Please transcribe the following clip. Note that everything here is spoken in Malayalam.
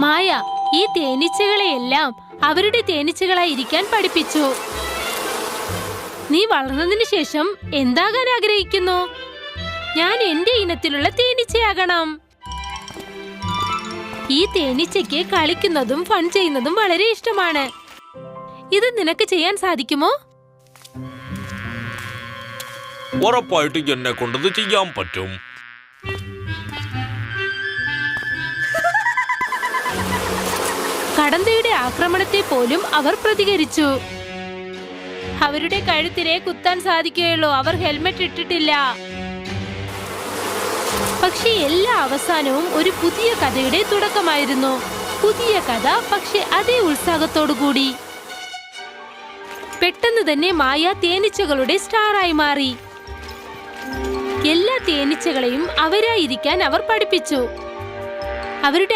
മായ ഈ തേനീച്ചകളെയെല്ലാം അവരുടെ തേനീച്ചകളായിരിക്കാൻ പഠിപ്പിച്ചു. നീ വളർന്നതിന് ശേഷം എന്താകാൻ ആഗ്രഹിക്കുന്നു? ഞാൻ എന്റെ ഇനത്തിലുള്ള തേനീച്ചയാകണം. ഈ തേനീച്ചയ്ക്ക് കളിക്കുന്നതും ഫൺ ചെയ്യുന്നതും വളരെ ഇഷ്ടമാണ്. ഇത് നിനക്ക് ചെയ്യാൻ സാധിക്കുമോ? ഉറപ്പായിട്ട് എന്നെ കൊണ്ടത് ചെയ്യാൻ പറ്റും. കടന്തയുടെ ആക്രമണത്തെ പോലും അവർ പ്രതികരിച്ചു. അവരുടെ കഴുത്തിനെ കുത്താൻ സാധിക്കുകയുള്ളൂ. അവർ ഹെൽമെറ്റ് ഇട്ടിട്ടില്ല. പക്ഷെ എല്ലാ അവസാനവും ഒരു പുതിയ കഥയുടെ തുടക്കമായിരുന്നു. പുതിയ കഥ, പക്ഷെ അതേ ഉത്സാഹത്തോടുകൂടി. പെട്ടെന്ന് തന്നെ മായ തേനീച്ചകളുടെ സ്റ്റാറായി മാറി. എല്ലാ തേനീച്ചകളെയും അവരായിരിക്കാൻ അവർ പഠിപ്പിച്ചു. അവരുടെ